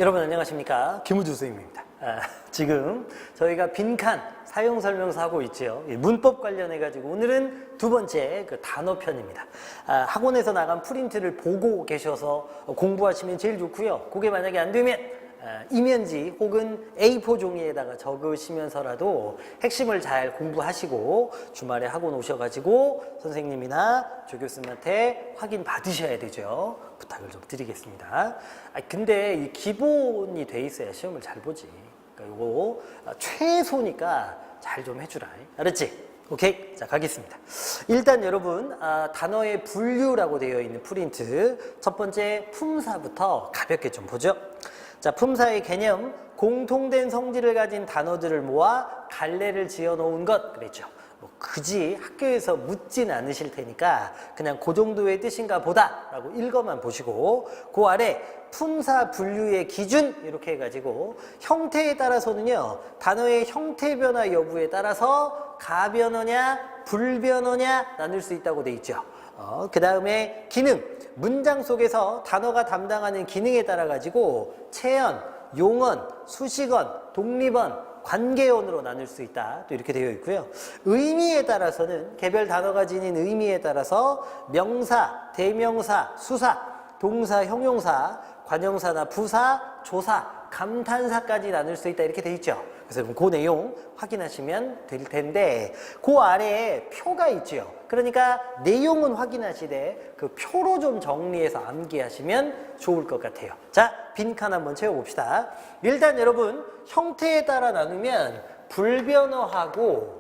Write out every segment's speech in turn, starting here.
여러분 안녕하십니까, 김우주 선생님입니다. 지금 저희가 빈칸 사용설명서 하고 있죠. 문법 관련해 가지고 오늘은 두 번째 그 단어 편입니다. 학원에서 나간 프린트를 보고 계셔서 공부하시면 제일 좋고요. 그게 만약에 안 되면 이면지 혹은 A4 종이에다가 적으시면서라도 핵심을 잘 공부하시고 주말에 학원 오셔가지고 선생님이나 조교수님한테 확인 받으셔야 되죠. 부탁을 좀 드리겠습니다. 근데 이 기본이 돼 있어야 시험을 잘 보지. 그러니까 이거 최소니까 잘 좀 해주라. 알았지? 오케이, 자 가겠습니다. 일단 여러분 단어의 분류라고 되어 있는 프린트 첫 번째 품사부터 가볍게 좀 보죠. 자, 품사의 개념, 공통된 성질을 가진 단어들을 모아 갈래를 지어 놓은 것 그랬죠. 굳이 학교에서 묻진 않으실 테니까 그냥 그 정도의 뜻인가 보다 라고 읽어만 보시고 그 아래 품사 분류의 기준 이렇게 해가지고 형태에 따라서는요 단어의 형태 변화 여부에 따라서 가변어냐 불변어냐 나눌 수 있다고 돼 있죠. 그 다음에 기능, 문장 속에서 단어가 담당하는 기능에 따라 가지고 체언, 용언, 수식언, 독립언, 관계언으로 나눌 수 있다. 또 이렇게 되어 있고요. 의미에 따라서는 개별 단어가 지닌 의미에 따라서 명사, 대명사, 수사, 동사, 형용사, 관형사나 부사, 조사, 감탄사까지 나눌 수 있다. 이렇게 되어 있죠. 그래서 그 내용 확인하시면 될 텐데 그 아래에 표가 있죠. 그러니까 내용은 확인하시되 그 표로 좀 정리해서 암기하시면 좋을 것 같아요. 자, 빈칸 한번 채워봅시다. 일단 여러분 형태에 따라 나누면 불변어하고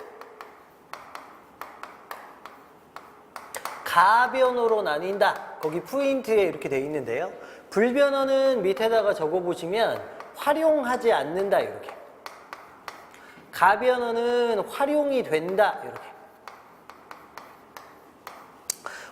가변어로 나뉜다. 거기 포인트에 이렇게 되어 있는데요. 불변어는 밑에다가 적어보시면 활용하지 않는다 이렇게. 가변어는 활용이 된다 이렇게.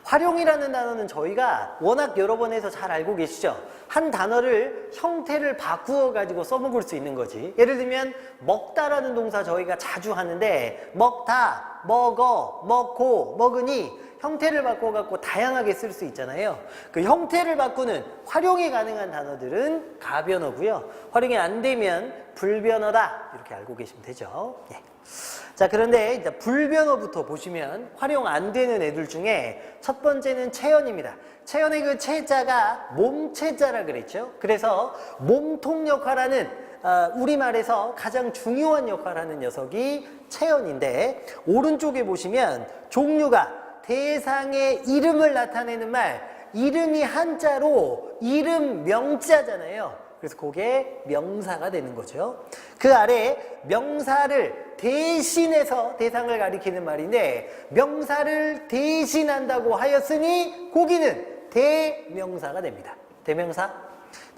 활용이라는 단어는 저희가 워낙 여러 번 해서 잘 알고 계시죠? 한 단어를 형태를 바꾸어 가지고 써먹을 수 있는 거지. 예를 들면 먹다라는 동사 저희가 자주 하는데 먹다, 먹어, 먹고, 먹으니 형태를 바꿔갖고 다양하게 쓸 수 있잖아요. 그 형태를 바꾸는 활용이 가능한 단어들은 가변어고요. 활용이 안 되면 불변어다 이렇게 알고 계시면 되죠. 예. 자, 그런데 이제 불변어부터 보시면 활용 안 되는 애들 중에 첫 번째는 체언입니다. 체언의 그 체자가 몸체자라 그랬죠. 그래서 몸통 역할하는 우리말에서 가장 중요한 역할을 하는 녀석이 체언인데 오른쪽에 보시면 종류가 대상의 이름을 나타내는 말, 이름이 한자로 이름 명자잖아요. 그래서 그게 명사가 되는 거죠. 그 아래 명사를 대신해서 대상을 가리키는 말인데 명사를 대신한다고 하였으니 거기는 대명사가 됩니다. 대명사.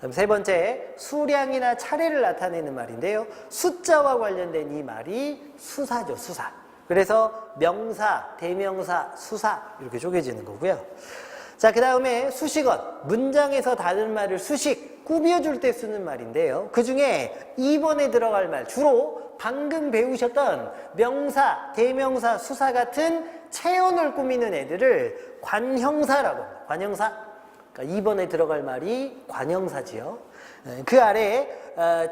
다음 세 번째 수량이나 차례를 나타내는 말인데요. 숫자와 관련된 이 말이 수사죠. 수사. 그래서 명사, 대명사, 수사 이렇게 쪼개지는 거고요. 자, 그 다음에 수식언, 문장에서 다른 말을 수식, 꾸며줄 때 쓰는 말인데요. 그 중에 2번에 들어갈 말, 주로 방금 배우셨던 명사, 대명사, 수사 같은 체언을 꾸미는 애들을 관형사라고 합니다. 관형사. 그러니까 2번에 들어갈 말이 관형사지요. 그 아래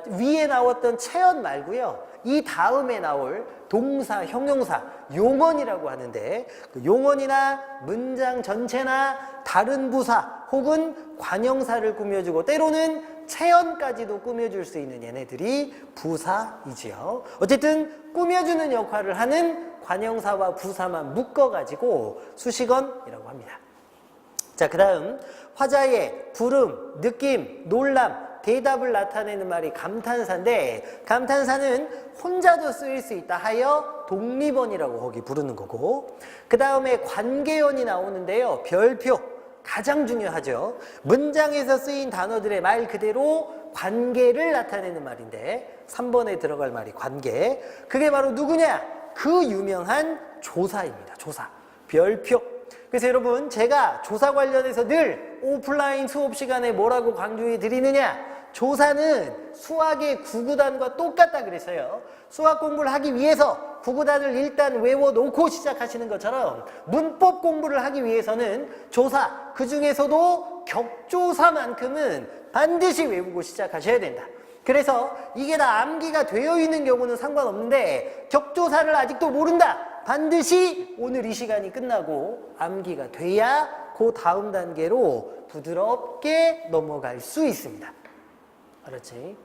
위에 나왔던 체언 말고요. 이 다음에 나올 동사, 형용사, 용언이라고 하는데 그 용언이나 문장 전체나 다른 부사 혹은 관형사를 꾸며주고 때로는 체언까지도 꾸며줄 수 있는 얘네들이 부사이지요. 어쨌든 꾸며주는 역할을 하는 관형사와 부사만 묶어가지고 수식언이라고 합니다. 자, 그 다음 화자의 부름, 느낌, 놀람, 대답을 나타내는 말이 감탄사인데 감탄사는 혼자도 쓰일 수 있다 하여 독립언이라고 거기 부르는 거고 그 다음에 관계언이 나오는데요. 별표, 가장 중요하죠. 문장에서 쓰인 단어들의 말 그대로 관계를 나타내는 말인데 3번에 들어갈 말이 관계. 그게 바로 누구냐? 그 유명한 조사입니다. 조사, 별표. 그래서 여러분 제가 조사 관련해서 늘 오프라인 수업 시간에 뭐라고 강조해 드리느냐? 조사는 수학의 구구단과 똑같다 그랬어요. 수학 공부를 하기 위해서 구구단을 일단 외워놓고 시작하시는 것처럼 문법 공부를 하기 위해서는 조사, 그 중에서도 격조사만큼은 반드시 외우고 시작하셔야 된다. 그래서 이게 다 암기가 되어 있는 경우는 상관없는데 격조사를 아직도 모른다. 반드시 오늘 이 시간이 끝나고 암기가 돼야 그 다음 단계로 부드럽게 넘어갈 수 있습니다. 알았지?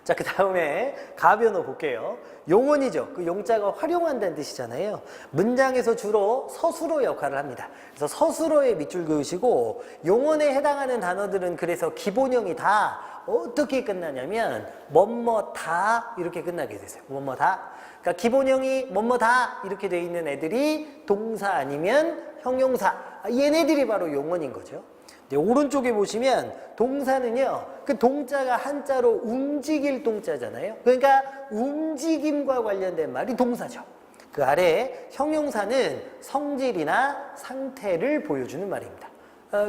자, 그 다음에 가변어 볼게요. 용언이죠. 그 용자가 활용한다는 뜻이잖아요. 문장에서 주로 서술어 역할을 합니다. 그래서 서술어에 밑줄 그으시고 용언에 해당하는 단어들은 그래서 기본형이 다 어떻게 끝나냐면 뭐뭐다 이렇게 끝나게 되세요. 뭐뭐다. 그러니까 기본형이 뭐뭐다 이렇게 돼 있는 애들이 동사 아니면 형용사. 얘네들이 바로 용언인 거죠. 오른쪽에 보시면 동사는요, 그 동자가 한자로 움직일 동자잖아요. 그러니까 움직임과 관련된 말이 동사죠. 그 아래 형용사는 성질이나 상태를 보여주는 말입니다.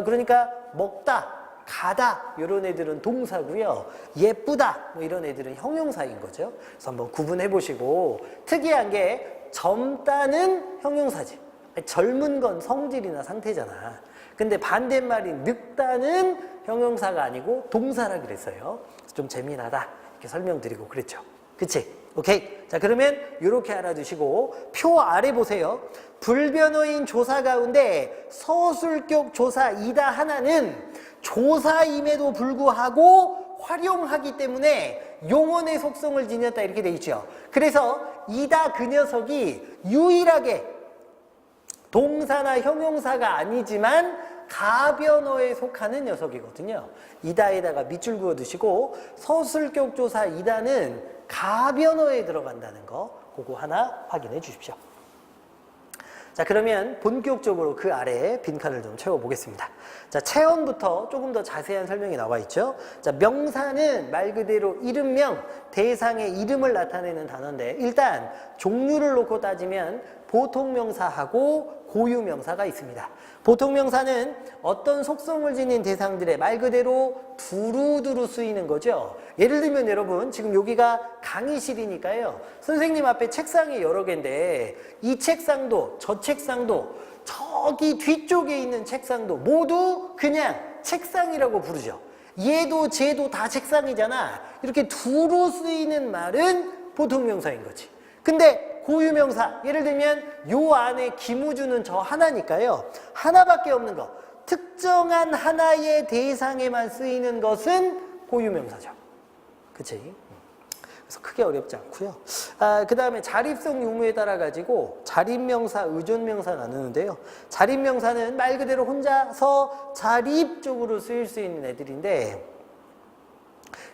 그러니까 먹다, 가다 이런 애들은 동사고요. 예쁘다 뭐 이런 애들은 형용사인 거죠. 그래서 한번 구분해 보시고 특이한 게 젊다는 형용사지. 젊은 건 성질이나 상태잖아. 근데 반대말인 늙다는 형용사가 아니고 동사라 그랬어요. 좀 재미나다 이렇게 설명드리고 그랬죠. 그치? 오케이. 자, 그러면 이렇게 알아두시고 표 아래 보세요. 불변어인 조사 가운데 서술격 조사 이다 하나는 조사임에도 불구하고 활용하기 때문에 용언의 속성을 지녔다 이렇게 돼 있죠. 그래서 이다 그 녀석이 유일하게 동사나 형용사가 아니지만 가변어에 속하는 녀석이거든요. 이다에다가 밑줄 그어 두시고 서술격 조사 이다는 가변어에 들어간다는 거 그거 하나 확인해 주십시오. 자, 그러면 본격적으로 그 아래에 빈칸을 좀 채워보겠습니다. 자, 체언부터 조금 더 자세한 설명이 나와 있죠. 자, 명사는 말 그대로 이름명, 대상의 이름을 나타내는 단어인데 일단 종류를 놓고 따지면 보통명사하고 고유명사가 있습니다. 보통명사는 어떤 속성을 지닌 대상들의 말 그대로 두루두루 쓰이는 거죠. 예를 들면 여러분 지금 여기가 강의실이니까요. 선생님 앞에 책상이 여러 개인데 이 책상도 저 책상도 저기 뒤쪽에 있는 책상도 모두 그냥 책상이라고 부르죠. 얘도 쟤도 다 책상이잖아. 이렇게 두루 쓰이는 말은 보통명사인 거지. 근데 고유명사, 예를 들면 요 안에 김우주는 저 하나니까요. 하나밖에 없는 거, 특정한 하나의 대상에만 쓰이는 것은 고유명사죠. 그치? 그래서 크게 어렵지 않고요. 그 다음에 자립성 유무에 따라 가지고 자립명사, 의존명사 나누는데요. 자립명사는 말 그대로 혼자서 자립적으로 쓰일 수 있는 애들인데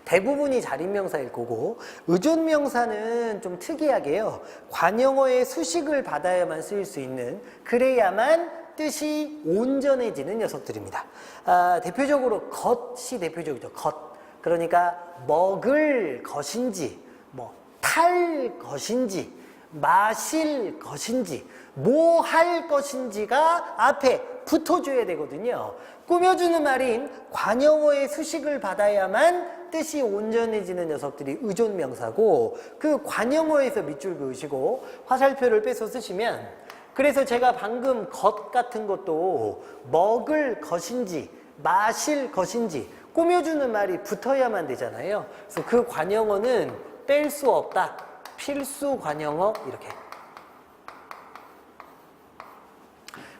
대부분이 자립명사일 거고 의존명사는 좀 특이하게요. 관용어의 수식을 받아야만 쓰일 수 있는 그래야만 뜻이 온전해지는 녀석들입니다. 대표적으로 겉이 대표적이죠. 겉. 그러니까 먹을 것인지 뭐 탈 것인지 마실 것인지 뭐 할 것인지가 앞에 붙어줘야 되거든요. 꾸며주는 말인 관용어의 수식을 받아야만 뜻이 온전해지는 녀석들이 의존명사고 그 관용어에서 밑줄 그으시고 화살표를 빼서 쓰시면 그래서 제가 방금 것 같은 것도 먹을 것인지 마실 것인지 꾸며주는 말이 붙어야만 되잖아요. 그래서 그 관용어는 뺄 수 없다. 필수 관용어 이렇게.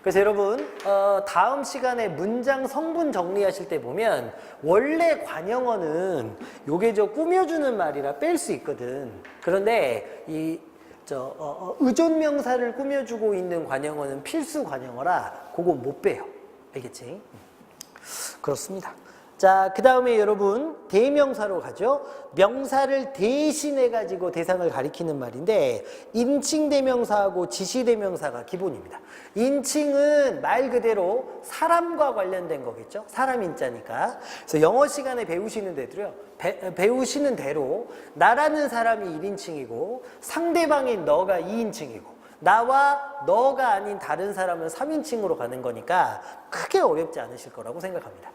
그래서 여러분 다음 시간에 문장 성분 정리하실 때 보면 원래 관용어는 요게 저 꾸며주는 말이라 뺄 수 있거든. 그런데 이 의존명사를 꾸며주고 있는 관용어는 필수 관용어라 그거 못 빼요. 알겠지? 그렇습니다. 자, 그 다음에 여러분 대명사로 가죠. 명사를 대신해 가지고 대상을 가리키는 말인데 인칭 대명사하고 지시 대명사가 기본입니다. 인칭은 말 그대로 사람과 관련된 거겠죠. 사람 인자니까. 그래서 영어 시간에 배우시는 배우시는 대로 나라는 사람이 1인칭이고 상대방인 너가 2인칭이고 나와 너가 아닌 다른 사람은 3인칭으로 가는 거니까 크게 어렵지 않으실 거라고 생각합니다.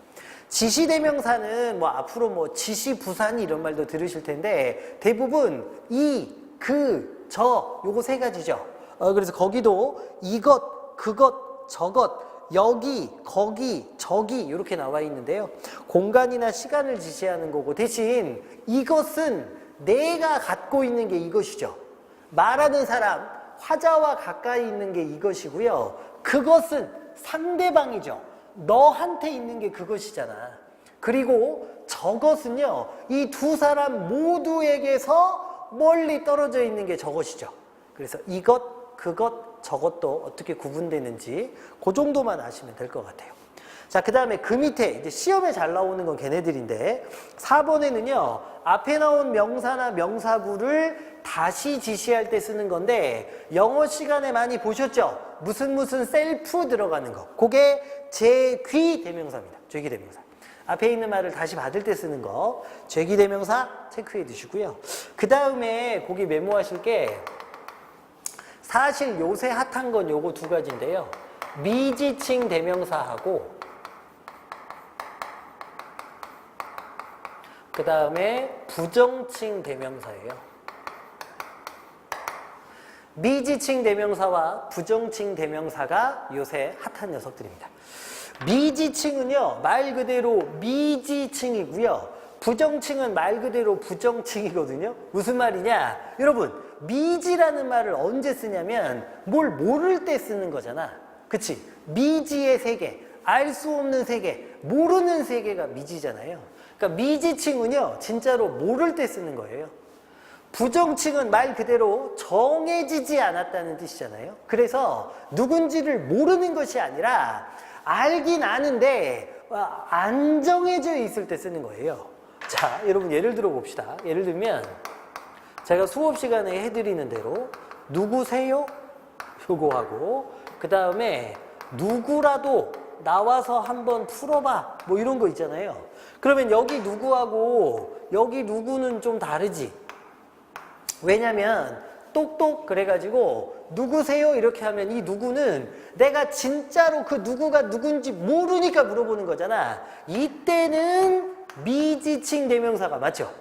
지시대명사는 뭐 앞으로 뭐 지시, 부사니 이런 말도 들으실 텐데 대부분 이, 그, 저 요거 세 가지죠. 그래서 거기도 이것, 그것, 저것, 여기, 거기, 저기 이렇게 나와 있는데요. 공간이나 시간을 지시하는 거고 대신 이것은 내가 갖고 있는 게 이것이죠. 말하는 사람, 화자와 가까이 있는 게 이것이고요. 그것은 상대방이죠. 너한테 있는 게 그것이잖아. 그리고 저것은요, 이 두 사람 모두에게서 멀리 떨어져 있는 게 저것이죠. 그래서 이것, 그것, 저것도 어떻게 구분되는지 그 정도만 아시면 될 것 같아요. 자, 그 다음에 그 밑에 이제 시험에 잘 나오는 건 걔네들인데 4번에는요, 앞에 나온 명사나 명사구를 다시 지시할 때 쓰는 건데 영어 시간에 많이 보셨죠? 무슨 셀프 들어가는 거. 그게 제귀 대명사입니다. 제귀 대명사. 앞에 있는 말을 다시 받을 때 쓰는 거. 제귀 대명사 체크해 두시고요. 그 다음에 거기 메모하실 게 사실 요새 핫한 건 요거 두 가지인데요. 미지칭 대명사하고 그 다음에 부정칭 대명사예요. 미지칭 대명사와 부정칭 대명사가 요새 핫한 녀석들입니다. 미지칭은요, 말 그대로 미지칭이고요. 부정칭은 말 그대로 부정칭이거든요. 무슨 말이냐? 여러분, 미지라는 말을 언제 쓰냐면 뭘 모를 때 쓰는 거잖아. 그치? 미지의 세계, 알 수 없는 세계, 모르는 세계가 미지잖아요. 그러니까 미지칭은요, 진짜로 모를 때 쓰는 거예요. 부정칭은 말 그대로 정해지지 않았다는 뜻이잖아요. 그래서 누군지를 모르는 것이 아니라 알긴 아는데 안 정해져 있을 때 쓰는 거예요. 자, 여러분 예를 들어 봅시다. 예를 들면 제가 수업 시간에 해드리는 대로 누구세요? 요거 하고 그 다음에 누구라도 나와서 한번 풀어봐 뭐 이런 거 있잖아요. 그러면 여기 누구하고 여기 누구는 좀 다르지. 왜냐면 똑똑 그래가지고 누구세요? 이렇게 하면 이 누구는 내가 진짜로 그 누구가 누군지 모르니까 물어보는 거잖아. 이때는 미지칭 대명사가 맞죠?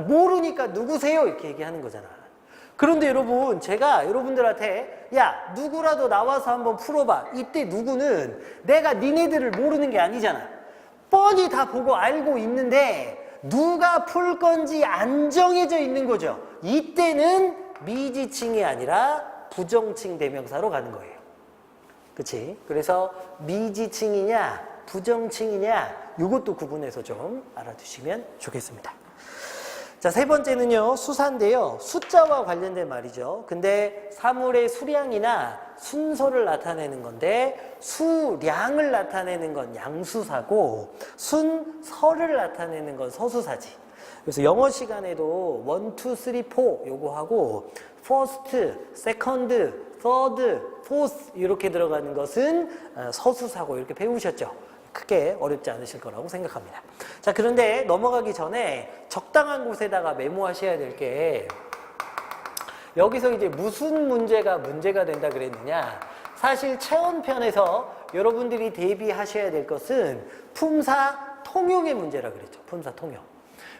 모르니까 누구세요? 이렇게 얘기하는 거잖아. 그런데 여러분, 제가 여러분들한테 야, 누구라도 나와서 한번 풀어봐. 이때 누구는 내가 니네들을 모르는 게 아니잖아. 뻔히 다 보고 알고 있는데 누가 풀 건지 안 정해져 있는 거죠. 이때는 미지칭이 아니라 부정칭 대명사로 가는 거예요. 그치? 그래서 미지칭이냐 부정칭이냐 이것도 구분해서 좀 알아두시면 좋겠습니다. 자, 세 번째는요, 수사인데요. 숫자와 관련된 말이죠. 근데 사물의 수량이나 순서를 나타내는 건데 수량을 나타내는 건 양수사고 순서를 나타내는 건 서수사지. 그래서 영어 시간에도 1, 2, 3, 4 요거 하고 first, second, third, fourth 이렇게 들어가는 것은 서수사고 이렇게 배우셨죠. 크게 어렵지 않으실 거라고 생각합니다. 자, 그런데 넘어가기 전에 적당한 곳에다가 메모하셔야 될 게 여기서 이제 무슨 문제가 된다 그랬느냐. 사실 체언편에서 여러분들이 대비하셔야 될 것은 품사 통용의 문제라 그랬죠. 품사 통용.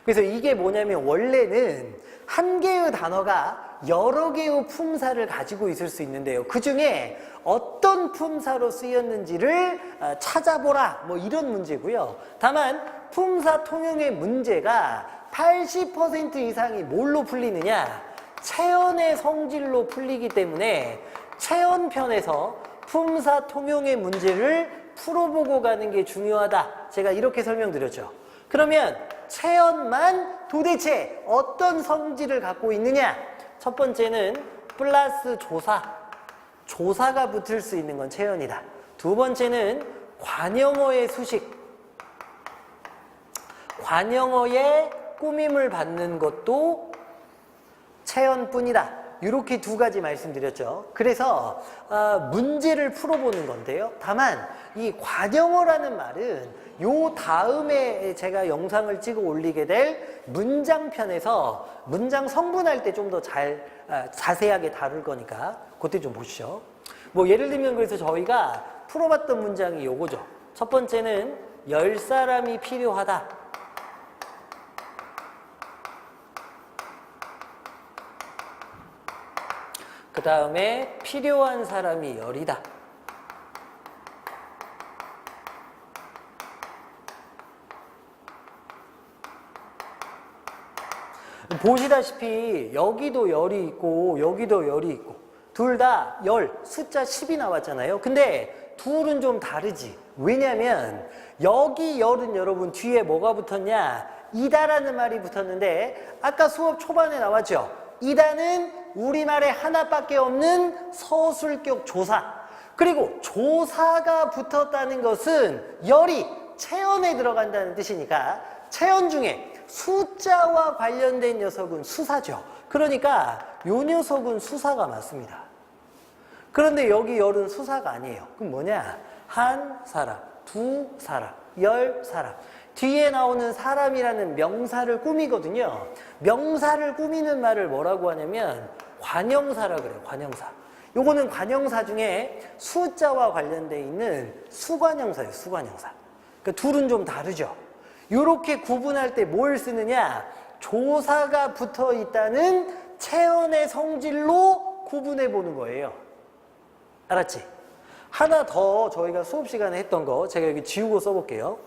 그래서 이게 뭐냐면 원래는 한 개의 단어가 여러 개의 품사를 가지고 있을 수 있는데요. 그 중에 어떤 품사로 쓰였는지를 찾아보라 뭐 이런 문제고요. 다만 품사 통용의 문제가 80% 이상이 뭘로 풀리느냐? 체언의 성질로 풀리기 때문에 체언편에서 품사 통용의 문제를 풀어보고 가는 게 중요하다. 제가 이렇게 설명드렸죠. 그러면 체언만 도대체 어떤 성질을 갖고 있느냐? 첫 번째는 플러스 조사가 붙을 수 있는 건 체언이다. 두 번째는 관형어의 수식, 관형어의 꾸밈을 받는 것도 체언뿐이다. 이렇게 두 가지 말씀드렸죠. 그래서 문제를 풀어보는 건데요. 다만 이 관형어라는 말은 요 다음에 제가 영상을 찍어 올리게 될 문장편에서 문장 성분할 때 좀 더 자세하게 다룰 거니까 그때 좀 보시죠. 뭐 예를 들면 그래서 저희가 풀어봤던 문장이 요거죠. 첫 번째는 10사람이 필요하다. 그 다음에 필요한 사람이 10이다. 보시다시피 여기도 10이 있고 여기도 10이 있고 둘 다 10, 숫자 10이 나왔잖아요. 근데 둘은 좀 다르지. 왜냐면 여기 10은 여러분 뒤에 뭐가 붙었냐? 이다라는 말이 붙었는데 아까 수업 초반에 나왔죠. 이다는 우리말에 하나밖에 없는 서술격 조사. 그리고 조사가 붙었다는 것은 열이 체언에 들어간다는 뜻이니까 체언 중에 숫자와 관련된 녀석은 수사죠. 그러니까 요 녀석은 수사가 맞습니다. 그런데 여기 열은 수사가 아니에요. 그럼 뭐냐? 한 사람, 두 사람, 10사람. 뒤에 나오는 사람이라는 명사를 꾸미거든요. 명사를 꾸미는 말을 뭐라고 하냐면 관형사라 그래요. 관형사. 요거는 관형사 중에 숫자와 관련돼 있는 수관형사예요. 수관형사. 그러니까 둘은 좀 다르죠. 이렇게 구분할 때 뭘 쓰느냐? 조사가 붙어 있다는 체언의 성질로 구분해 보는 거예요. 알았지? 하나 더 저희가 수업 시간에 했던 거 제가 여기 지우고 써볼게요.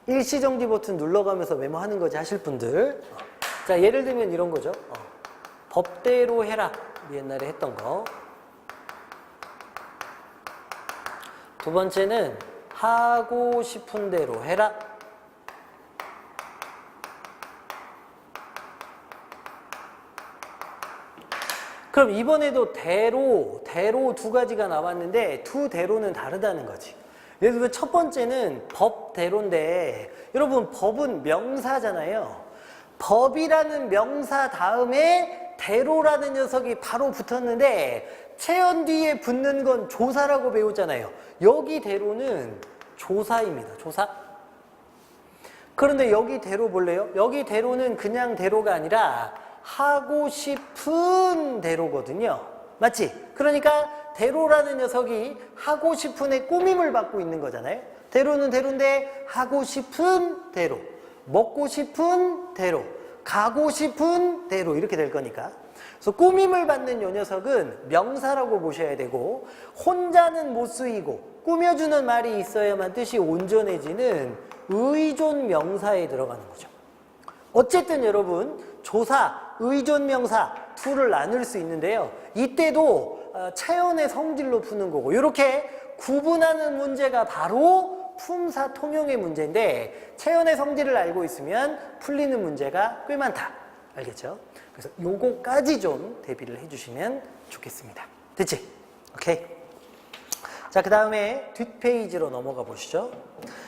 일시정지 버튼 눌러가면서 메모하는 거지 하실 분들. 자, 예를 들면 이런 거죠. 법대로 해라. 옛날에 했던 거. 두 번째는 하고 싶은 대로 해라. 그럼 이번에도 대로 두 가지가 나왔는데 두 대로는 다르다는 거지. 예를 들면 첫 번째는 법대로인데 여러분 법은 명사잖아요. 법이라는 명사 다음에 대로라는 녀석이 바로 붙었는데 체언 뒤에 붙는 건 조사라고 배웠잖아요. 여기 대로는 조사입니다. 조사. 그런데 여기 대로 볼래요? 여기 대로는 그냥 대로가 아니라 하고 싶은 대로거든요. 맞지? 그러니까 대로라는 녀석이 하고 싶은의 꾸밈을 받고 있는 거잖아요. 대로는 대로인데 하고 싶은 대로, 먹고 싶은 대로, 가고 싶은 대로 이렇게 될 거니까. 그래서 꾸밈을 받는 요 녀석은 명사라고 보셔야 되고 혼자는 못 쓰이고 꾸며주는 말이 있어야만 뜻이 온전해지는 의존 명사에 들어가는 거죠. 어쨌든 여러분 조사, 의존 명사 둘을 나눌 수 있는데요. 이때도 체언의 성질로 푸는 거고 이렇게 구분하는 문제가 바로 품사 통용의 문제인데 체언의 성질을 알고 있으면 풀리는 문제가 꽤 많다. 알겠죠? 그래서 요거까지 좀 대비를 해주시면 좋겠습니다. 됐지? 오케이. 자, 그 다음에 뒷페이지로 넘어가 보시죠.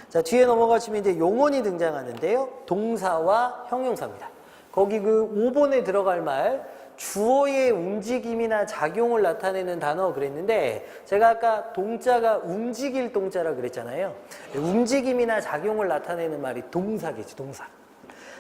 자, 뒤에 넘어가시면 이제 용언이 등장하는데요. 동사와 형용사입니다. 거기 그 5번에 들어갈 말 주어의 움직임이나 작용을 나타내는 단어 그랬는데 제가 아까 동자가 움직일 동자라 그랬잖아요. 움직임이나 작용을 나타내는 말이 동사겠지, 동사.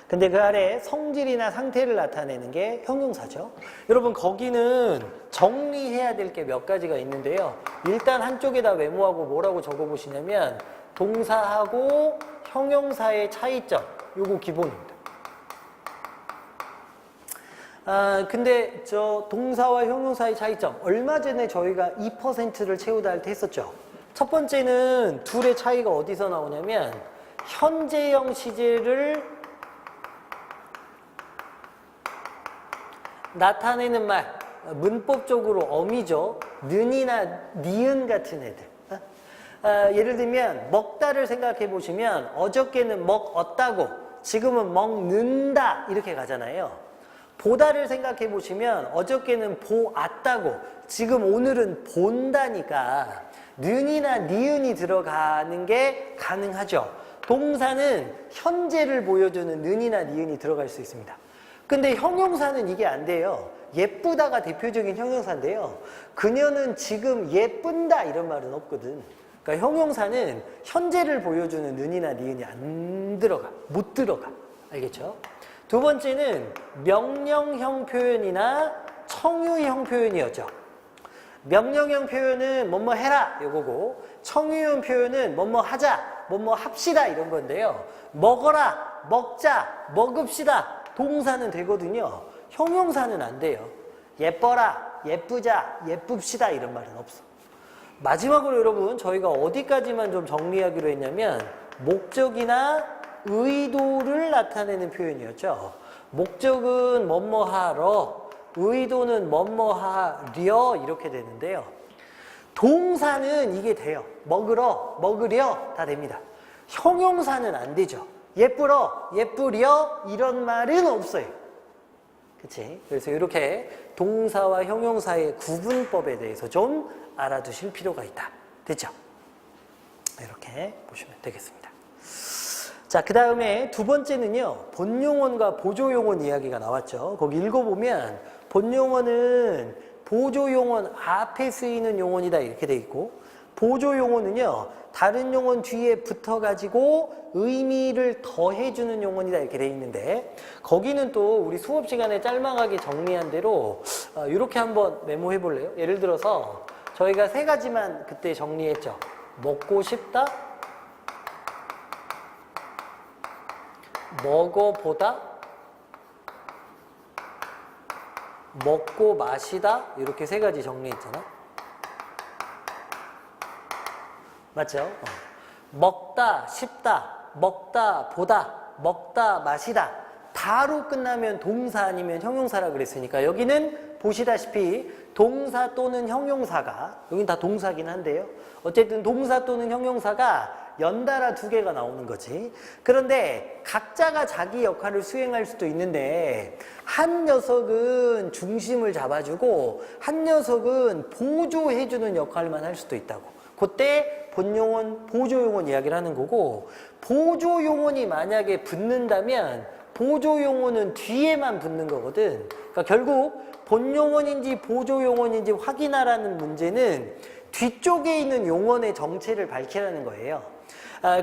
근데 그 아래 성질이나 상태를 나타내는 게 형용사죠. 여러분 거기는 정리해야 될 게 몇 가지가 있는데요. 일단 한쪽에다 메모하고 뭐라고 적어보시냐면 동사하고 형용사의 차이점. 요거 기본입니다. 근데 저 동사와 형용사의 차이점 얼마 전에 저희가 2%를 채우다 할 때 했었죠. 첫 번째는 둘의 차이가 어디서 나오냐면 현재형 시제를 나타내는 말, 문법적으로 어미죠. 는이나 니은 같은 애들. 예를 들면 먹다를 생각해 보시면 어저께는 먹었다고 지금은 먹는다 이렇게 가잖아요. 보다를 생각해 보시면 어저께는 보았다고 지금 오늘은 본다니까 는이나 니은이 들어가는 게 가능하죠. 동사는 현재를 보여주는 는이나 니은이 들어갈 수 있습니다. 근데 형용사는 이게 안 돼요. 예쁘다가 대표적인 형용사인데요. 그녀는 지금 예쁜다 이런 말은 없거든. 그러니까 형용사는 현재를 보여주는 는이나 니은이 안 들어가, 못 들어가. 알겠죠? 두 번째는 명령형 표현이나 청유형 표현이었죠. 명령형 표현은 뭐뭐 해라 요거고, 청유형 표현은 뭐뭐 하자, 뭐뭐 합시다 이런 건데요. 먹어라, 먹자, 먹읍시다 동사는 되거든요. 형용사는 안 돼요. 예뻐라, 예쁘자, 예쁩시다 이런 말은 없어. 마지막으로 여러분 저희가 어디까지만 좀 정리하기로 했냐면 목적이나 의도를 나타내는 표현이었죠. 목적은 뭐뭐하러, 의도는 뭐뭐하려 이렇게 되는데요. 동사는 이게 돼요. 먹으러, 먹으려 다 됩니다. 형용사는 안 되죠. 예쁘러, 예쁘려 이런 말은 없어요. 그치? 그래서 이렇게 동사와 형용사의 구분법에 대해서 좀 알아두실 필요가 있다. 됐죠? 이렇게 보시면 되겠습니다. 자, 그 다음에 두 번째는요, 본용어과 보조용어 이야기가 나왔죠. 거기 읽어보면 본용어는 보조용어 앞에 쓰이는 용어이다 이렇게 돼 있고, 보조용어는요 다른 용어 뒤에 붙어가지고 의미를 더해주는 용어이다 이렇게 돼 있는데, 거기는 또 우리 수업 시간에 짤막하게 정리한 대로 이렇게 한번 메모해 볼래요? 예를 들어서 저희가 세 가지만 그때 정리했죠. 먹고 싶다, 먹어보다, 먹고 마시다 이렇게 세 가지 정리했잖아. 맞죠? 먹다, 싶다, 먹다, 보다, 먹다, 마시다 다로 끝나면 동사 아니면 형용사라 그랬으니까 여기는 보시다시피 동사 또는 형용사가, 여긴 다 동사긴 한데요. 어쨌든 동사 또는 형용사가 연달아 두 개가 나오는 거지. 그런데 각자가 자기 역할을 수행할 수도 있는데 한 녀석은 중심을 잡아주고 한 녀석은 보조해주는 역할만 할 수도 있다고. 그때 본용언, 보조용언 이야기를 하는 거고, 보조용언이 만약에 붙는다면 보조용언은 뒤에만 붙는 거거든. 그러니까 결국 본용언인지 보조용언인지 확인하라는 문제는 뒤쪽에 있는 용언의 정체를 밝히라는 거예요.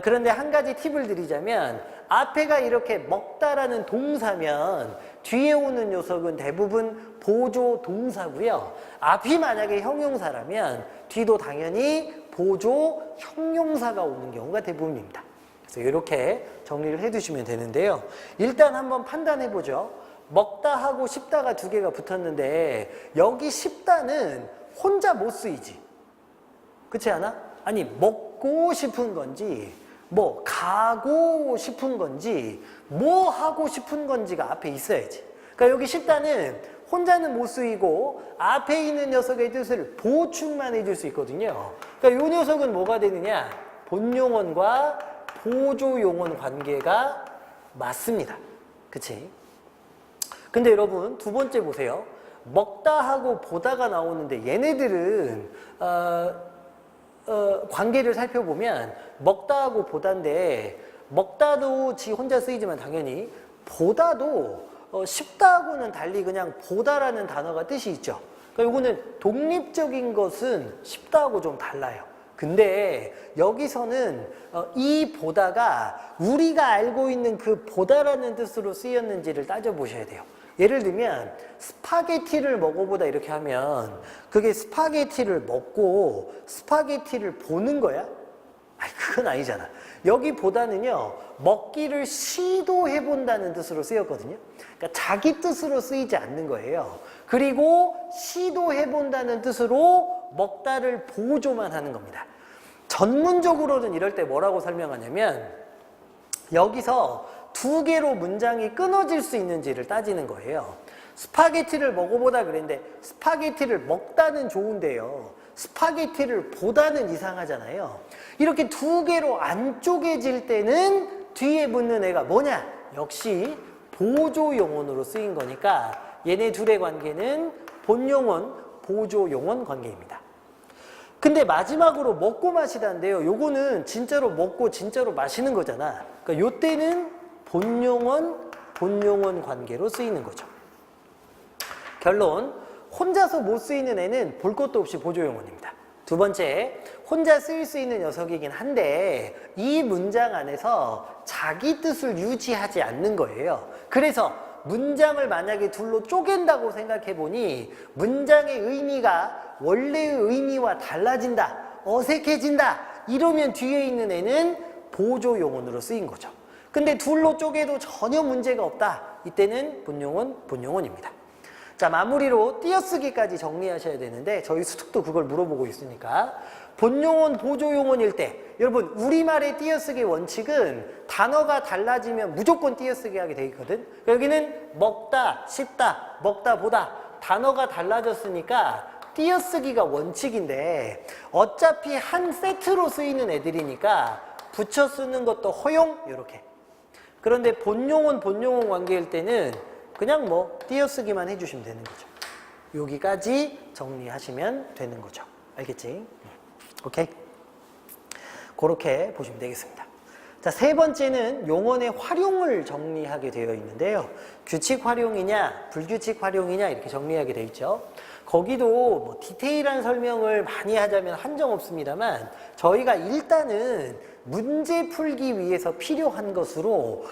그런데 한 가지 팁을 드리자면 앞에가 이렇게 먹다라는 동사면 뒤에 오는 녀석은 대부분 보조 동사고요. 앞이 만약에 형용사라면 뒤도 당연히 보조 형용사가 오는 경우가 대부분입니다. 그래서 이렇게 정리를 해두시면 되는데요. 일단 한번 판단해보죠. 먹다 하고 싶다가 두 개가 붙었는데 여기 싶다는 혼자 못 쓰이지. 그렇지 않아? 아니 먹고 싶은 건지 뭐 가고 싶은 건지 뭐 하고 싶은 건지가 앞에 있어야지. 그러니까 여기 싶다는 혼자는 못 쓰이고 앞에 있는 녀석의 뜻을 보충만 해줄 수 있거든요. 그러니까 이 녀석은 뭐가 되느냐? 본용언과 보조용언 관계가 맞습니다. 그치? 근데 여러분 두 번째 보세요. 먹다 하고 보다가 나오는데 얘네들은 관계를 살펴보면 먹다하고 보다인데 먹다도 지 혼자 쓰이지만 당연히 보다도 쉽다하고는 달리 그냥 보다라는 단어가 뜻이 있죠. 그러니까 이거는 독립적인 것은 쉽다하고 좀 달라요. 근데 여기서는 이 보다가 우리가 알고 있는 그 보다라는 뜻으로 쓰였는지를 따져보셔야 돼요. 예를 들면 스파게티를 먹어보다 이렇게 하면 그게 스파게티를 먹고 스파게티를 보는 거야? 아니 그건 아니잖아. 여기 보다는요 먹기를 시도해본다는 뜻으로 쓰였거든요. 그러니까 자기 뜻으로 쓰이지 않는 거예요. 그리고 시도해본다는 뜻으로 먹다를 보조만 하는 겁니다. 전문적으로는 이럴 때 뭐라고 설명하냐면 여기서 두 개로 문장이 끊어질 수 있는지를 따지는 거예요. 스파게티를 먹어보다 그랬는데 스파게티를 먹다는 좋은데요. 스파게티를 보다는 이상하잖아요. 이렇게 두 개로 안 쪼개질 때는 뒤에 붙는 애가 뭐냐? 역시 보조용언으로 쓰인 거니까 얘네 둘의 관계는 본용언, 보조용언 관계입니다. 근데 마지막으로 먹고 마시다인데요. 요거는 진짜로 먹고 진짜로 마시는 거잖아. 그러니까 요 때는 본용언, 본용언 관계로 쓰이는 거죠. 결론, 혼자서 못 쓰이는 애는 볼 것도 없이 보조용언입니다. 두 번째, 혼자 쓸 수 있는 녀석이긴 한데 이 문장 안에서 자기 뜻을 유지하지 않는 거예요. 그래서 문장을 만약에 둘로 쪼갠다고 생각해 보니 문장의 의미가 원래의 의미와 달라진다, 어색해진다 이러면 뒤에 있는 애는 보조 용언으로 쓰인 거죠. 근데 둘로 쪼개도 전혀 문제가 없다. 이때는 본용언, 본용언입니다. 자, 마무리로 띄어쓰기까지 정리하셔야 되는데 저희 수특도 그걸 물어보고 있으니까 본용언, 보조용언일 때 여러분 우리말의 띄어쓰기 원칙은 단어가 달라지면 무조건 띄어쓰기 하게 돼 있거든. 여기는 먹다, 씹다, 먹다, 보다 단어가 달라졌으니까 띄어쓰기가 원칙인데 어차피 한 세트로 쓰이는 애들이니까 붙여 쓰는 것도 허용 이렇게. 그런데 본용언, 본용언 관계일 때는 그냥 뭐 띄어쓰기만 해주시면 되는 거죠. 여기까지 정리하시면 되는 거죠. 알겠지? 오케이? 그렇게 보시면 되겠습니다. 자, 세 번째는 용언의 활용을 정리하게 되어 있는데요. 규칙 활용이냐, 불규칙 활용이냐 이렇게 정리하게 되어 있죠. 거기도 뭐 디테일한 설명을 많이 하자면 한정 없습니다만 저희가 일단은 문제 풀기 위해서 필요한 것으로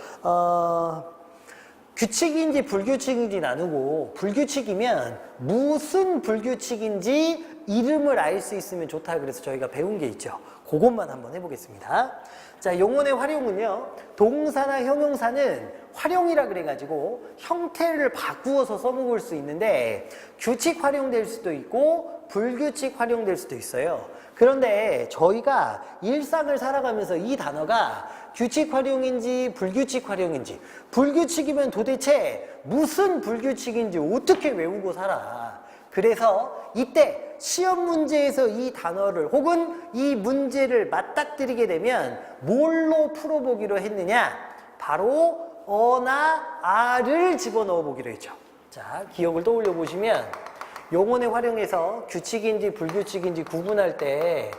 규칙인지 불규칙인지 나누고 불규칙이면 무슨 불규칙인지 이름을 알 수 있으면 좋다 그래서 저희가 배운 게 있죠. 그것만 한번 해보겠습니다. 자, 용언의 활용은요. 동사나 형용사는 활용이라 그래가지고 형태를 바꾸어서 써먹을 수 있는데 규칙 활용될 수도 있고 불규칙 활용될 수도 있어요. 그런데 저희가 일상을 살아가면서 이 단어가 규칙 활용인지 불규칙 활용인지 불규칙이면 도대체 무슨 불규칙인지 어떻게 외우고 살아. 그래서 이때 시험 문제에서 이 단어를 혹은 이 문제를 맞닥뜨리게 되면 뭘로 풀어보기로 했느냐? 바로 어나 아를 집어넣어 보기로 했죠. 자, 기억을 떠올려 보시면 용언의 활용에서 규칙인지 불규칙인지 구분할 때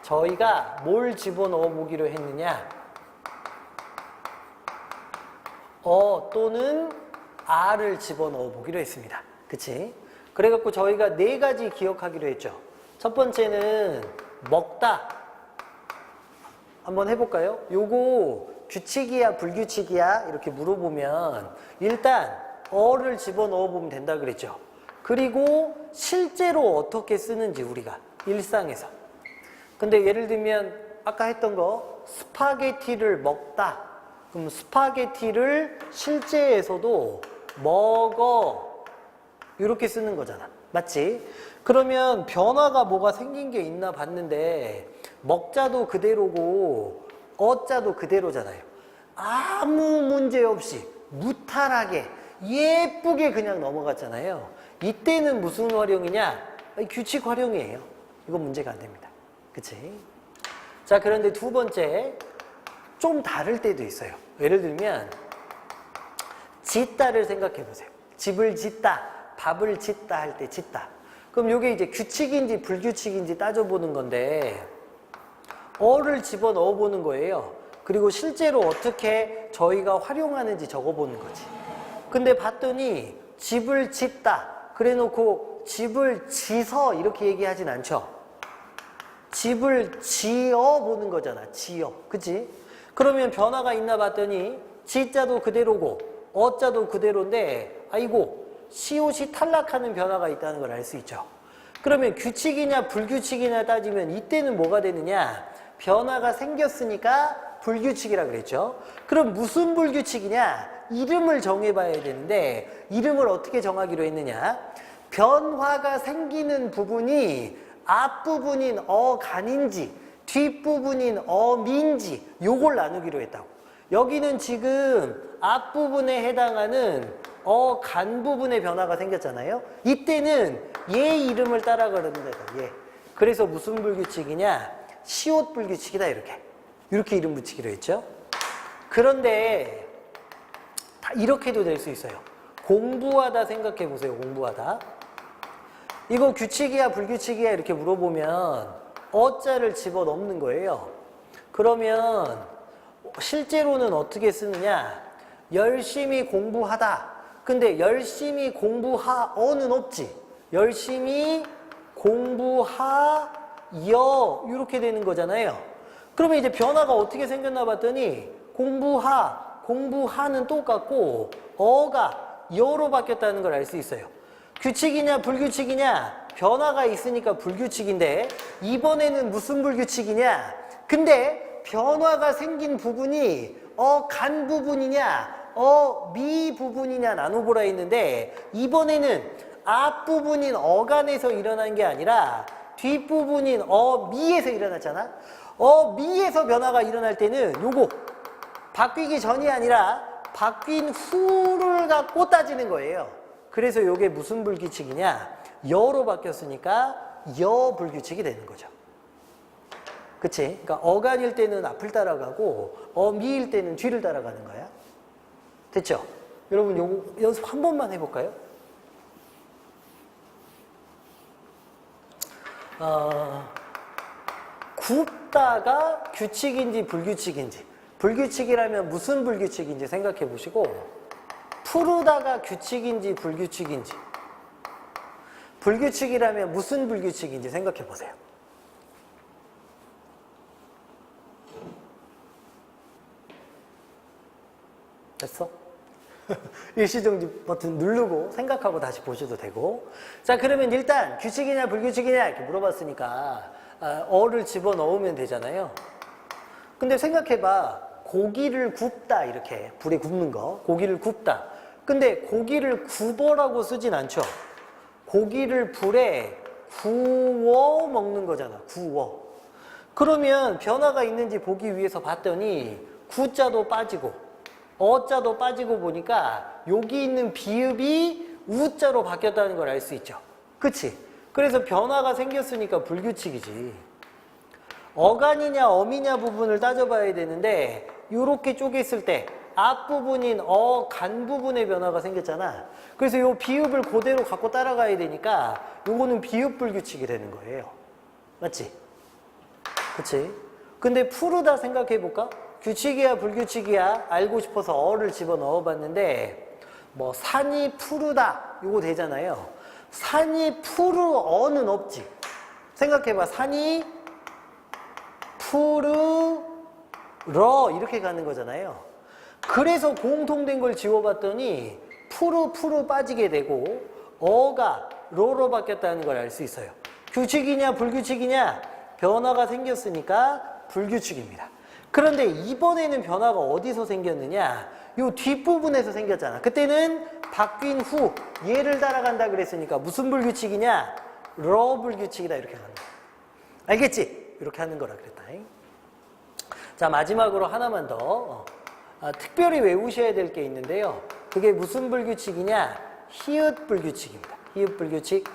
저희가 뭘 집어넣어 보기로 했느냐? 또는 아를 집어넣어 보기로 했습니다. 그치? 그래갖고 저희가 네 가지 기억하기로 했죠. 첫 번째는 먹다. 한번 해볼까요? 요거 규칙이야 불규칙이야 이렇게 물어보면 일단 어를 집어넣어 보면 된다 그랬죠. 그리고 실제로 어떻게 쓰는지 우리가 일상에서. 근데 예를 들면 아까 했던 거 스파게티를 먹다. 그럼 스파게티를 실제에서도 먹어 이렇게 쓰는 거잖아. 맞지? 그러면 변화가 뭐가 생긴 게 있나 봤는데 먹자도 그대로고 어자도 그대로잖아요. 아무 문제 없이 무탈하게 예쁘게 그냥 넘어갔잖아요. 이때는 무슨 활용이냐? 규칙 활용이에요. 이건 문제가 안 됩니다. 그치? 자, 그런데 두 번째 좀 다를 때도 있어요. 예를 들면 짓다를 생각해 보세요. 집을 짓다, 밥을 짓다 할 때 짓다. 그럼 이게 이제 규칙인지 불규칙인지 따져보는 건데 어를 집어넣어 보는 거예요. 그리고 실제로 어떻게 저희가 활용하는지 적어보는 거지. 근데 봤더니 집을 짓다 그래 놓고 집을 지서 이렇게 얘기하진 않죠. 집을 지어 보는 거잖아. 지어. 그치? 그러면 변화가 있나 봤더니 지자도 그대로고 어자도 그대로인데 아이고 시옷이 탈락하는 변화가 있다는 걸 알 수 있죠. 그러면 규칙이냐 불규칙이냐 따지면 이때는 뭐가 되느냐? 변화가 생겼으니까 불규칙이라 그랬죠. 그럼 무슨 불규칙이냐? 이름을 정해봐야 되는데 이름을 어떻게 정하기로 했느냐? 변화가 생기는 부분이 앞부분인 어간인지 뒷부분인 어민지 요걸 나누기로 했다고. 여기는 지금 앞부분에 해당하는 어간 부분의 변화가 생겼잖아요. 이때는 얘 이름을 따라가는 데다. 얘. 그래서 무슨 불규칙이냐? 시옷 불규칙이다 이렇게 이름 붙이기로 했죠. 그런데 다 이렇게도 될 수 있어요. 공부하다 생각해 보세요. 공부하다. 이거 규칙이야 불규칙이야 이렇게 물어보면 어자를 집어넣는 거예요. 그러면 실제로는 어떻게 쓰느냐? 열심히 공부하다. 근데 열심히 공부하어는 없지. 열심히 공부하다 이렇게 되는 거잖아요. 그러면 이제 변화가 어떻게 생겼나 봤더니 공부하는 똑같고 어가 여로 바뀌었다는 걸 알 수 있어요. 규칙이냐 불규칙이냐? 변화가 있으니까 불규칙인데 이번에는 무슨 불규칙이냐? 근데 변화가 생긴 부분이 간 부분이냐 미 부분이냐 나눠보라 했는데 이번에는 앞부분인 어간에서 일어난 게 아니라 뒷부분인 미에서 일어났잖아. 미에서 변화가 일어날 때는 요거 바뀌기 전이 아니라 바뀐 후를 갖고 따지는 거예요. 그래서 요게 무슨 불규칙이냐? 여로 바뀌었으니까 여불규칙이 되는 거죠. 그치? 그러니까 어간일 때는 앞을 따라가고 미일 때는 뒤를 따라가는 거야. 됐죠? 여러분 요거 연습 한 번만 해볼까요? 굽다가 규칙인지 불규칙인지, 불규칙이라면 무슨 불규칙인지 생각해 보시고, 푸르다가 규칙인지 불규칙인지, 불규칙이라면 무슨 불규칙인지 생각해 보세요. 됐어? 일시정지 버튼 누르고 생각하고 다시 보셔도 되고. 자, 그러면 일단 규칙이냐 불규칙이냐 이렇게 물어봤으니까 어를 집어넣으면 되잖아요. 근데 생각해봐. 고기를 굽다, 이렇게 불에 굽는 거, 고기를 굽다. 근데 고기를 굽어라고 쓰진 않죠. 고기를 불에 구워 먹는 거잖아. 구워. 그러면 변화가 있는지 보기 위해서 봤더니 구자도 빠지고 어자도 빠지고 보니까 여기 있는 비읍이 우자로 바뀌었다는 걸 알 수 있죠. 그치? 그래서 변화가 생겼으니까 불규칙이지. 어간이냐 어미냐 부분을 따져봐야 되는데 이렇게 쪼갰을 때 앞부분인 간 부분의 변화가 생겼잖아. 그래서 이 비읍을 그대로 갖고 따라가야 되니까 요거는 비읍 불규칙이 되는 거예요. 맞지? 그치? 근데 푸르다 생각해볼까? 규칙이야 불규칙이야 알고 싶어서 어를 집어넣어 봤는데 뭐 산이 푸르다 요거 되잖아요. 산이 푸르어는 없지. 생각해봐. 산이 푸르러 이렇게 가는 거잖아요. 그래서 공통된 걸 지워봤더니 푸르 빠지게 되고 어가 로로 바뀌었다는 걸 알 수 있어요. 규칙이냐 불규칙이냐? 변화가 생겼으니까 불규칙입니다. 그런데 이번에는 변화가 어디서 생겼느냐? 요 뒷부분에서 생겼잖아. 그때는 바뀐 후 얘를 따라간다 그랬으니까 무슨 불규칙이냐? 러 불규칙이다 이렇게 하는 거야. 알겠지? 이렇게 하는 거라 그랬다. 자, 마지막으로 하나만 더 특별히 외우셔야 될 게 있는데요. 그게 무슨 불규칙이냐? 히읗 불규칙입니다. 히읗 불규칙.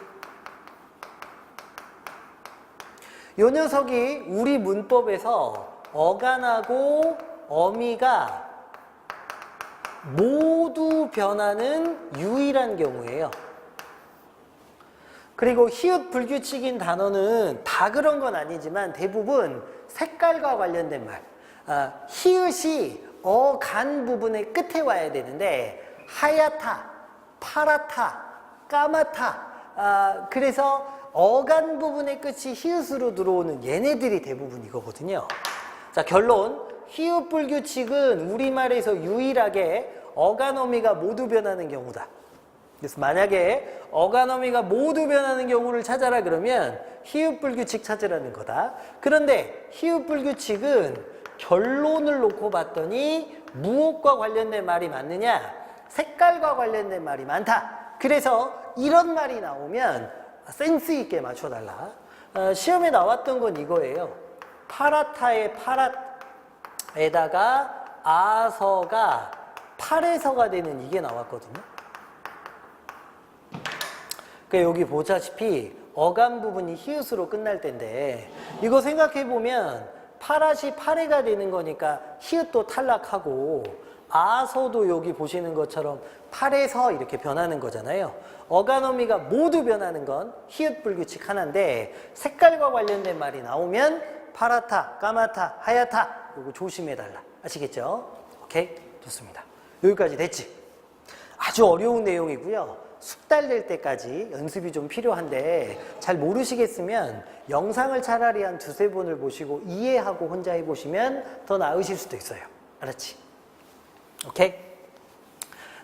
요 녀석이 우리 문법에서 어간하고 어미가 모두 변하는 유일한 경우예요. 그리고 히읗 불규칙인 단어는 다 그런 건 아니지만 대부분 색깔과 관련된 말. 히읗이 어간 부분의 끝에 와야 되는데 하얗다, 파랗다, 까맣다. 그래서 어간 부분의 끝이 히읗으로 들어오는 얘네들이 대부분 이거거든요. 자, 결론. 히읗 불규칙은 우리말에서 유일하게 어간 어미가 모두 변하는 경우다. 그래서 만약에 어간 어미가 모두 변하는 경우를 찾아라 그러면 히읗 불규칙 찾으라는 거다. 그런데 히읗 불규칙은 결론을 놓고 봤더니 무엇과 관련된 말이 많느냐? 색깔과 관련된 말이 많다. 그래서 이런 말이 나오면 센스 있게 맞춰달라. 시험에 나왔던 건 이거예요. 파랗다의 파랏에다가 아서가 팔에서가 되는 이게 나왔거든요. 그러니까 여기 보자시피 어간 부분이 히읗으로 끝날 텐데 이거 생각해보면 파랏이 파래가 되는 거니까 히읗도 탈락하고 아서도 여기 보시는 것처럼 팔에서 이렇게 변하는 거잖아요. 어간 어미가 모두 변하는 건 히읗 불규칙 하나인데 색깔과 관련된 말이 나오면 파랗다, 까맣다, 하얗다 이거 조심해달라. 아시겠죠? 오케이? 좋습니다. 여기까지 됐지? 아주 어려운 내용이고요. 숙달될 때까지 연습이 좀 필요한데 잘 모르시겠으면 영상을 차라리 한 두세 번을 보시고 이해하고 혼자 해보시면 더 나으실 수도 있어요. 알았지? 오케이?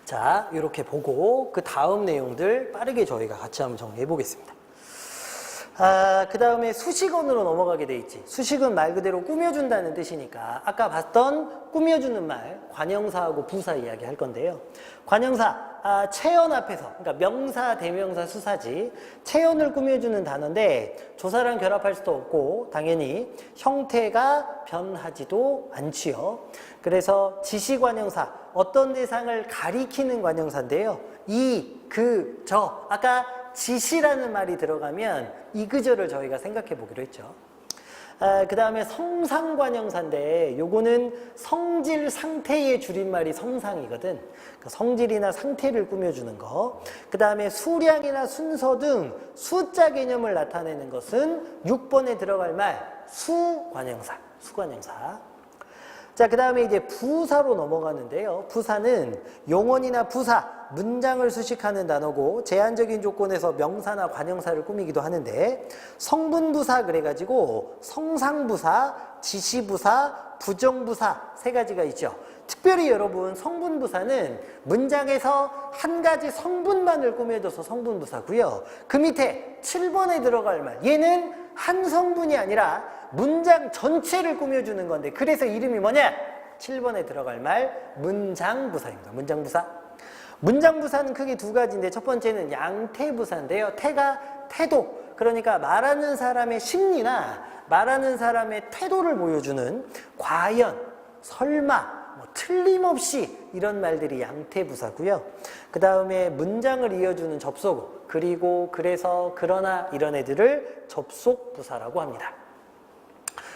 자, 이렇게 보고 그 다음 내용들 빠르게 저희가 같이 한번 정리해 보겠습니다. 그 다음에 수식어으로 넘어가게 돼 있지. 수식은 말 그대로 꾸며준다는 뜻이니까 아까 봤던 꾸며주는 말, 관형사하고 부사 이야기 할 건데요. 관형사, 체언 앞에서, 그러니까 명사, 대명사, 수사지. 체언을 꾸며주는 단어인데 조사랑 결합할 수도 없고 당연히 형태가 변하지도 않지요. 그래서 지시관형사, 어떤 대상을 가리키는 관형사인데요. 이, 그, 저. 아까 지시라는 말이 들어가면 이, 그저를 저희가 생각해 보기로 했죠. 그 다음에 성상관형사인데 요거는 성질, 상태의 줄임말이 성상이거든. 그 성질이나 상태를 꾸며주는 거. 그 다음에 수량이나 순서 등 숫자 개념을 나타내는 것은 6번에 들어갈 말 수관형사. 수관형사. 자, 그 다음에 이제 부사로 넘어가는데요. 부사는 용언이나 부사, 문장을 수식하는 단어고 제한적인 조건에서 명사나 관형사를 꾸미기도 하는데 성분부사 그래가지고 성상부사, 지시부사, 부정부사 세 가지가 있죠. 특별히 여러분 성분부사는 문장에서 한 가지 성분만을 꾸며줘서 성분부사고요. 그 밑에 7번에 들어갈 말, 얘는 한 성분이 아니라 문장 전체를 꾸며주는 건데 그래서 이름이 뭐냐? 7번에 들어갈 말 문장부사입니다. 문장부사. 문장부사는 크게 두 가지인데 첫 번째는 양태부사인데요. 태가 태도, 그러니까 말하는 사람의 심리나 말하는 사람의 태도를 보여주는 과연, 설마, 틀림없이 이런 말들이 양태부사고요. 그 다음에 문장을 이어주는 접속어, 그리고, 그래서, 그러나 이런 애들을 접속부사라고 합니다.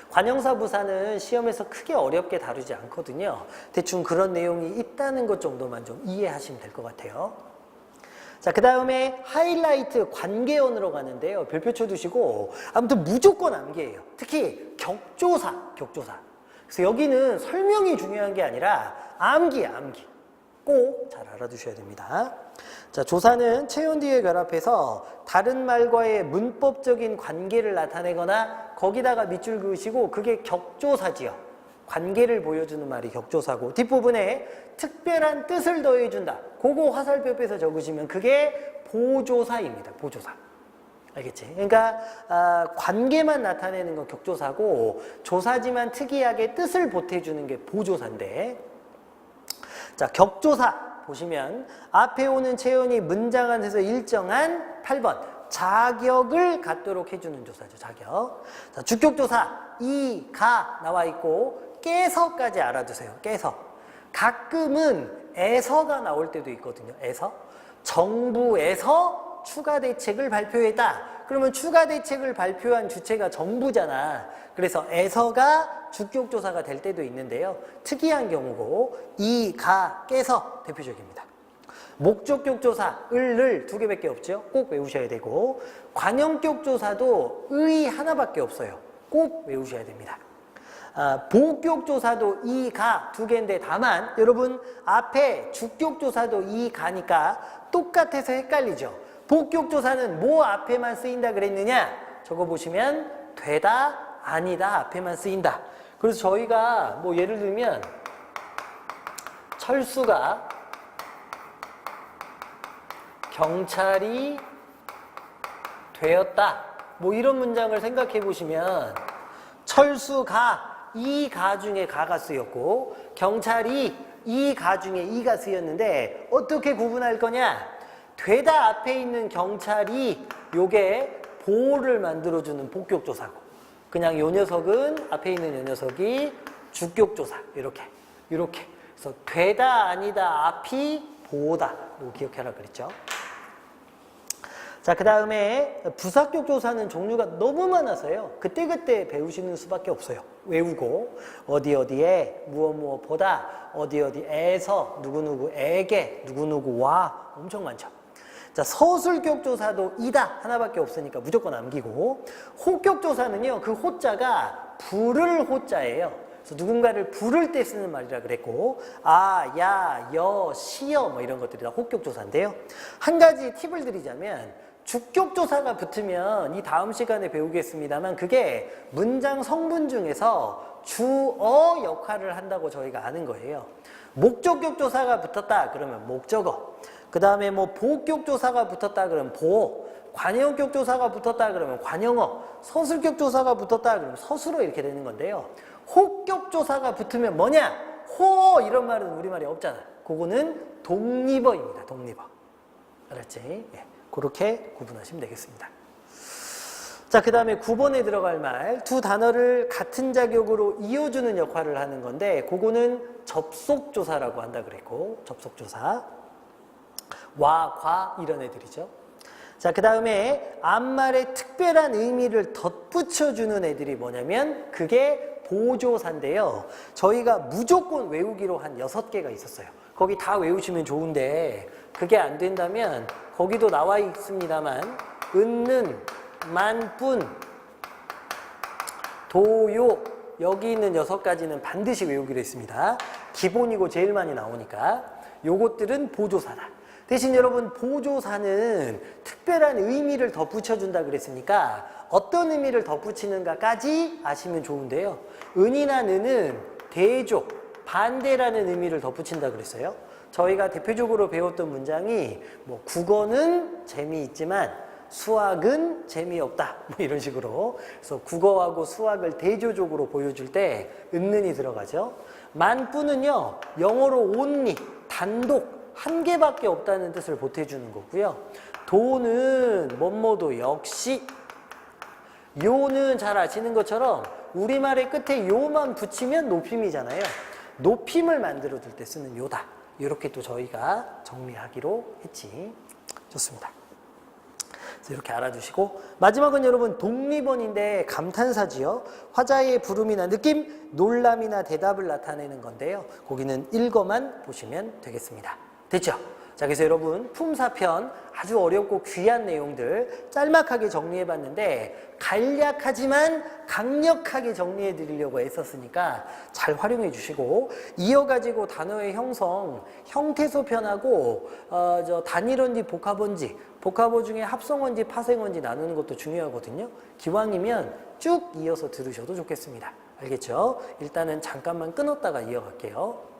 관형사 부사는 시험에서 크게 어렵게 다루지 않거든요. 대충 그런 내용이 있다는 것 정도만 좀 이해하시면 될 것 같아요. 자, 그 다음에 하이라이트 관계언으로 가는데요. 별표 쳐두시고 아무튼 무조건 암기예요. 특히 격조사. 그래서 여기는 설명이 중요한 게 아니라 암기야, 암기. 꼭 잘 알아두셔야 됩니다. 자, 조사는 체온 뒤에 결합해서 다른 말과의 문법적인 관계를 나타내거나 거기다가 밑줄 그으시고 그게 격조사지요. 관계를 보여주는 말이 격조사고 뒷부분에 특별한 뜻을 더해준다. 그거 화살표 빼서 적으시면 그게 보조사입니다. 보조사. 알겠지? 그러니까 관계만 나타내는 건 격조사고 조사지만 특이하게 뜻을 보태주는 게 보조사인데 자, 격조사 보시면 앞에 오는 체온이 문장 안에서 일정한 8번 자격을 갖도록 해주는 조사죠. 자격. 자, 주격조사 이, 가 나와 있고 깨서까지 알아두세요. 깨서. 가끔은 에서가 나올 때도 있거든요. 에서. 정부에서 추가 대책을 발표했다. 그러면 추가 대책을 발표한 주체가 정부잖아. 그래서 에서가 주격조사가 될 때도 있는데요. 특이한 경우고 이, 가, 깨서 대표적입니다. 목적격조사, 을 두 개밖에 없죠. 꼭 외우셔야 되고 관형격조사도 의 하나밖에 없어요. 꼭 외우셔야 됩니다. 보격조사도 이, 가 두 개인데 다만 여러분 앞에 주격조사도 이, 가니까 똑같아서 헷갈리죠. 복격조사는 뭐 앞에만 쓰인다 그랬느냐? 적어보시면 되다, 아니다 앞에만 쓰인다. 그래서 저희가 뭐 예를 들면 철수가 경찰이 되었다. 뭐 이런 문장을 생각해 보시면 철수가 이 가 중에 가가 쓰였고 경찰이 이 가 중에 이가 쓰였는데 어떻게 구분할 거냐? 되다 앞에 있는 경찰이 요게 보를 만들어주는 복격조사고 그냥 요 녀석은 앞에 있는 요 녀석이 주격조사 이렇게 그래서 되다 아니다 앞이 보다 이거 기억해라 그랬죠. 자, 그 다음에 부사격조사는 종류가 너무 많아서요. 그때그때 배우시는 수밖에 없어요. 외우고 어디에 무엇보다 어디에서 누구누구에게 누구누구와 엄청 많죠. 자, 서술격조사도 이다 하나밖에 없으니까 무조건 남기고 호격조사는요. 그 호자가 부를 호자예요. 그래서 누군가를 부를 때 쓰는 말이라 그랬고, 아, 야, 여, 시여 뭐 이런 것들이 다 혹격조사인데요. 한 가지 팁을 드리자면 주격조사가 붙으면 이 다음 시간에 배우겠습니다만 그게 문장 성분 중에서 주어 역할을 한다고 저희가 아는 거예요. 목적격조사가 붙었다 그러면 목적어, 그 다음에 뭐 보격조사가 붙었다 그러면 보, 관형격조사가 붙었다 그러면 관형어, 서술격조사가 붙었다 그러면 서술어 이렇게 되는 건데요. 혹격조사가 붙으면 뭐냐? 호 이런 말은 우리말에 없잖아. 그거는 독립어입니다. 독립어. 알았지? 예. 그렇게 구분하시면 되겠습니다. 자, 그 다음에 9번에 들어갈 말, 두 단어를 같은 자격으로 이어주는 역할을 하는 건데 그거는 접속조사라고 한다 그랬고, 접속조사. 와, 과 이런 애들이죠. 자, 그 다음에 앞말에 특별한 의미를 덧붙여주는 애들이 뭐냐면 그게 보조사인데요. 저희가 무조건 외우기로 한 6개가 있었어요. 거기 다 외우시면 좋은데 그게 안 된다면 거기도 나와 있습니다만 은는, 만뿐, 도요 여기 있는 6가지는 반드시 외우기로 했습니다. 기본이고 제일 많이 나오니까 요것들은 보조사다. 대신 여러분 보조사는 특별한 의미를 덧붙여준다 그랬으니까 어떤 의미를 덧붙이는가까지 아시면 좋은데요. 은이나 는은 대조, 반대라는 의미를 덧붙인다 그랬어요. 저희가 대표적으로 배웠던 문장이 뭐 국어는 재미있지만 수학은 재미없다 뭐 이런 식으로. 그래서 국어하고 수학을 대조적으로 보여줄 때 은는이 들어가죠. 만뿐은요 영어로 only, 단독 한 개밖에 없다는 뜻을 보태주는 거고요. 도는 뭐뭐도 역시, 요는 잘 아시는 것처럼 우리말의 끝에 요만 붙이면 높임이잖아요. 높임을 만들어 줄 때 쓰는 요다. 이렇게 또 저희가 정리하기로 했지. 좋습니다. 그래서 이렇게 알아두시고, 마지막은 여러분 독립어인데 감탄사지요. 화자의 부름이나 느낌, 놀람이나 대답을 나타내는 건데요. 거기는 읽어만 보시면 되겠습니다. 됐죠? 자, 그래서 여러분 품사편 아주 어렵고 귀한 내용들 짤막하게 정리해봤는데 간략하지만 강력하게 정리해 드리려고 애썼으니까 잘 활용해 주시고, 이어가지고 단어의 형성, 형태소편하고 단일어인지 복합어인지, 복합어 중에 합성어인지 파생어인지 나누는 것도 중요하거든요. 기왕이면 쭉 이어서 들으셔도 좋겠습니다. 알겠죠? 일단은 잠깐만 끊었다가 이어갈게요.